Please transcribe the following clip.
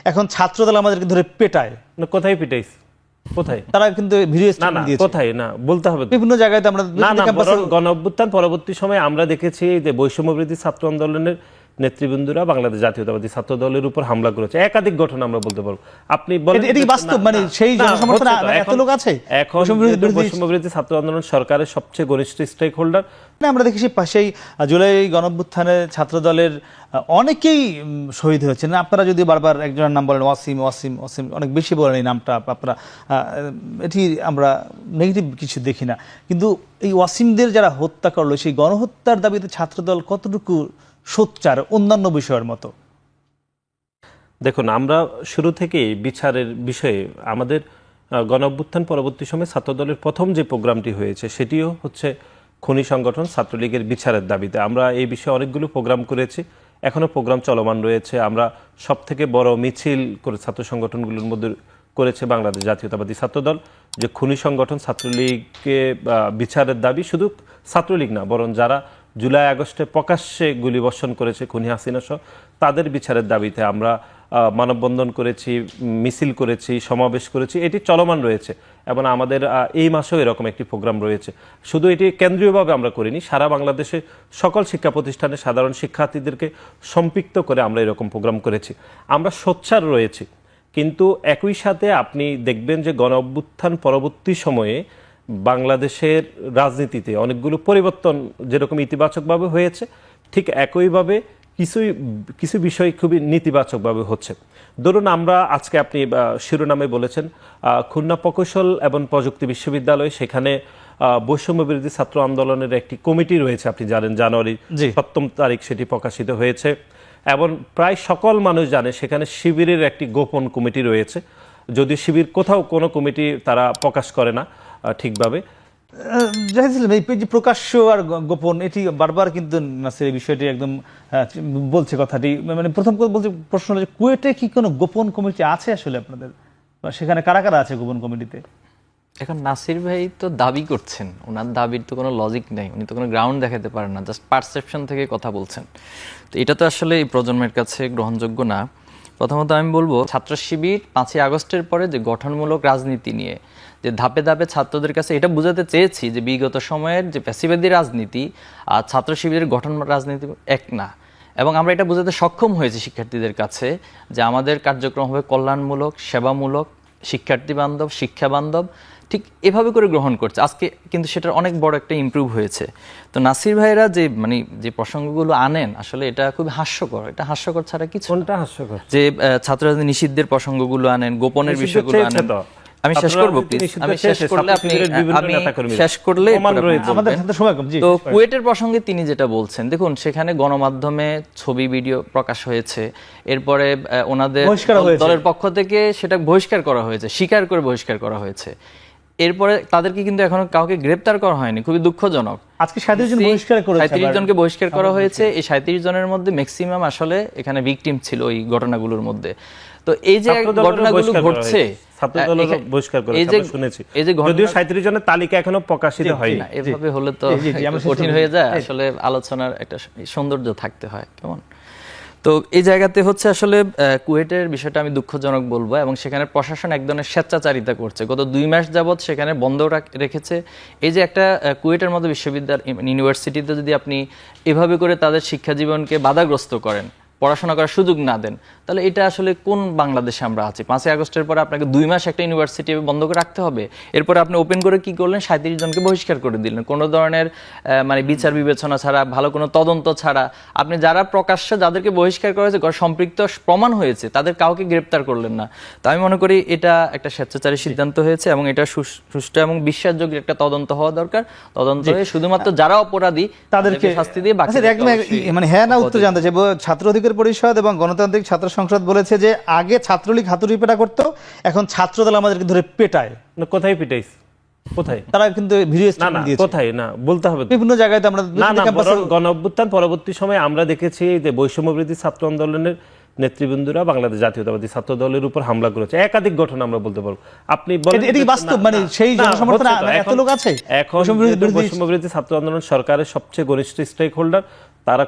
এখন ছাত্রদল আমাদেরকে ধরে পেটায়। কোথায় পিটাইছে? কোথায়? তারা কিন্তু ভিডিও স্টেটমেন্ট দিয়েছে। কোথায় না বলতে হবে। বিভিন্ন জায়গায় তো আমরা গণ অভ্যুত্থান পরবর্তী সময়ে আমরা দেখেছি যে বৈষম্যবিরোধী ছাত্র আন্দোলনের নেতৃবৃন্দরা বাংলাদেশ জাতীয়তাবাদী ছাত্র দলের উপর হামলা করেছে। একাধিক ঘটনা আমরা বলতে পারবো। আপনি বলেন এটি বাস্তব, মানে সেই জনসমর্থন এত লোক আছে। এখন বৈষম্যবিরোধী ছাত্র আন্দোলন সরকারের সবচেয়ে ঘনিষ্ঠ স্টেক হোল্ডার। আমরা দেখেছি সেই জুলাই গণঅভ্যুত্থানে ছাত্র দলের অনেকেই শহীদ হয়েছেন। আপনারা যদি বারবার একজনের নাম বলেন ওয়াসিম ওয়াসিম ওয়াসিম, অনেক বেশি বলেন এই নামটা আপনারা, এটি আমরা নেগেটিভ কিছু দেখি না, কিন্তু এই ওয়াসিমদের যারা হত্যা করলো সেই গণহত্যার দাবিতে ছাত্রদল কতটুকু সোচ্চার অন্যান্য বিষয়ের মতো? দেখুন, আমরা শুরু থেকেই বিচারের বিষয়ে আমাদের গণঅভ্যুত্থান পরবর্তী সময়ে ছাত্রদলের প্রথম যে প্রোগ্রামটি হয়েছে সেটিও হচ্ছে খনি সংগঠন ছাত্রলীগের বিচারের দাবিতে। আমরা এই বিষয়ে অনেকগুলো প্রোগ্রাম করেছি, এখনও প্রোগ্রাম চলমান রয়েছে। আমরা সবথেকে বড় মিছিল করে ছাত্র সংগঠনগুলোর মধ্যে করেছে বাংলাদেশ জাতীয়তাবাদী ছাত্রদল, যে খনি সংগঠন ছাত্রলীগকে বিচারের দাবি, শুধু ছাত্রলীগ না বরং যারা জুলাই আগস্টে প্রকাশ্যে গুলিবর্ষণ করেছে খুনি হাসিনা সহ তাদের বিচারের দাবিতে আমরা মানববন্ধন করেছি, মিছিল করেছি, সমাবেশ করেছি। এটি চলমান রয়েছে এবং আমাদের এই মাসেও এরকম একটি প্রোগ্রাম রয়েছে। শুধু এটি কেন্দ্রীয়ভাবে আমরা করিনি, সারা বাংলাদেশে সকল শিক্ষা প্রতিষ্ঠানে সাধারণ শিক্ষার্থীদেরকে সম্পৃক্ত করে আমরা এরকম প্রোগ্রাম করেছি। আমরা সোচ্চার রয়েছি, কিন্তু একই সাথে আপনি দেখবেন যে গণ অভ্যুত্থান পরবর্তী সময়ে বাংলাদেশের রাজনীতিতে অনেকগুলো পরিবর্তন যেরকম ইতিবাচকভাবে হয়েছে, ঠিক একইভাবে কিছু বিষয় খুবই নেতিবাচকভাবে হচ্ছে। ধরুন, আমরা আজকে আপনি শিরোনামে বলেছেন খুলনা প্রকৌশল এবং প্রযুক্তি বিশ্ববিদ্যালয়, সেখানে বৈষম্য বিরোধী ছাত্র আন্দোলনের একটি কমিটি রয়েছে। আপনি জানেন জানুয়ারি 7 তারিখ সেটি প্রকাশিত হয়েছে এবং প্রায় সকল মানুষ জানে সেখানে শিবিরের একটি গোপন কমিটি রয়েছে, যদিও শিবির কোথাও কোনো কমিটি তারা প্রকাশ করে না ঠিকভাবে। প্রকাশ্য আর গোপন, এটি বারবার কিন্তু নাসির এই বিষয়টি একদম বলছে কথাটি। মানে প্রথম বলছে প্রশ্ন হলো যে কুয়েটে কি কোনো গোপন কমিটি আছে আসলে আপনাদের, সেখানে কারা কারা আছে গোপন কমিটিতে? এখন নাসির ভাই তো দাবি করছেন, ওনার দাবির তো কোনো লজিক নেই, উনি তো কোনো গ্রাউন্ড দেখাতে পারেন না, জাস্ট পারসেপশন থেকে কথা বলছেন। তো এটা তো আসলে এই প্রজন্মের কাছে গ্রহণযোগ্য না। প্রথমত আমি বলবো, ছাত্র শিবির 5ই আগস্টের পরে যে গঠনমূলক রাজনীতি নিয়ে যে ধাপে ধাপে ছাত্রদের কাছে এটা বোঝাতে চেয়েছি যে বিগত সময়ের যে ফ্যাসিবাদী রাজনীতি আর ছাত্র শিবিরের গঠন রাজনীতি এক না, এবং আমরা এটা বোঝাতে সক্ষম হয়েছি শিক্ষার্থীদের কাছে যে আমাদের কার্যক্রম হবে কল্যাণমূলক, সেবামূলক, শিক্ষার্থী বান্ধব, শিক্ষা বান্ধব, ঠিক এভাবে করে গ্রহণ করছে। আজকে কিন্তু সেটার অনেক বড় একটা ইমপ্রুভ হয়েছে। তো নাসির ভাইরা যে প্রসঙ্গগুলো আনেন আসলে এটা খুব হাস্যকর। এটা হাস্যকর ছাড়া কিছু। কোনটা হাস্যকর? যে ছাত্র রাজনীতি নিষিদ্ধের প্রসঙ্গগুলো আনেন, গোপনের বিষয়গুলো আনেন। আমি শেষ করবো প্লিজ, আমি শেষ করলে আপনি শেষ করলে তো কুয়েটের প্রসঙ্গে তিনি যেটা বলছেন, দেখুন সেখানে গণমাধ্যমে ছবি ভিডিও প্রকাশ হয়েছে, এরপরে ওনাদের দলের পক্ষ থেকে সেটা বহিষ্কার করা হয়েছে, স্বীকার করে বহিষ্কার করা হয়েছে। এরপরে তাদেরকে কিন্তু এখনো কাউকে গ্রেপ্তার করা হয়নি, খুবই দুঃখজনক। আজকে 37 জনকে বহিষ্কার করা হয়েছে। এই 37 জনের মধ্যে ম্যাক্সিমাম আসলে এখানে ভিকটিম ছিল ওই ঘটনাগুলোর মধ্যে। তো এই যে ঘটনাগুলো ঘটছে, জনের তালিকা এখনো প্রকাশিত হয়নি, এভাবে হলে তো কঠিন হয়ে যায়। আসলে আলোচনার একটা সৌন্দর্য থাকতে হয় কেমন। তো এই জায়গাতে হচ্ছে আসলে কুয়েটের বিষয়টা আমি দুঃখজনক বলবো, এবং সেখানে প্রশাসন এক ধরনের স্বেচ্ছাচারিতা করছে। গত 2 মাস যাবৎ সেখানে বন্ধ রেখেছে। এই যে একটা কুয়েটের মতো বিশ্ববিদ্যালয় ইউনিভার্সিটিতে যদি আপনি এভাবে করে তাদের শিক্ষা জীবনকে বাধাগ্রস্ত করেন, পড়াশোনা করার সুযোগ না দেন, তাহলে এটা আসলে কোন বাংলাদেশে আমরা আছি? 5ই আগস্টের পরে আপনাকে 2 মাস একটা ইউনিভার্সিটি বন্ধ করে রাখতে হবে? এরপরে আপনি ওপেন করে কি করলেন? 37 জনকে বহিষ্কার করে দিলেন, কোনো ধরনের মানে বিচার বিবেচনা ছাড়া, ভালো কোনো তদন্ত ছাড়া। আপনি যারা প্রকাশ্য যাদেরকে বহিষ্কার করা হয়েছে, সম্পৃক্ত প্রমাণ হয়েছে, তাদের কাউকে গ্রেপ্তার করলেন না। তো আমি মনে করি এটা একটা স্বেচ্ছাচারী সিদ্ধান্ত হয়েছে, এবং এটা সুষ্ঠু এবং বিশ্বাসযোগ্য একটা তদন্ত হওয়া দরকার। তদন্ত হয়ে শুধুমাত্র যারা অপরাধী তাদেরকে শাস্তি দিয়ে বাকি। মানে হ্যাঁ না উত্তর জানতে চাইবো। ছাত্র অধিকার পরিষদ এবং গণতান্ত্রিক ছাত্র সংসদ বলেছে যে আগে ছাত্রলীগ হাতুড়ি পেটা করতো, এখন ছাত্রদল আমাদেরকে ধরে পেটায়। কোথায় পিটাইছে? কোথায়? তারা কিন্তু ভিডিও স্টেটমেন্ট দিয়েছে। কোথায় না বলতে হবে। বিভিন্ন জায়গায় তো আমরা গণ অভ্যুত্থান পরবর্তী সময়ে আমরা দেখেছি যে বৈষম্য বিরোধী ছাত্র আন্দোলনের নেতৃবৃন্দরা বাংলাদেশ জাতীয়তাবাদী ছাত্র দলের উপর হামলা করেছে। একাধিক ঘটনা আমরা বলতে পারবো। আপনি বলেন এটি বাস্তব, মানে সেই জনসমর্থন এত লোক আছে। এখন বৈষম্য বিরোধী ছাত্র আন্দোলন সরকারের সবচেয়ে ঘনিষ্ঠ স্টেক হোল্ডার, তারা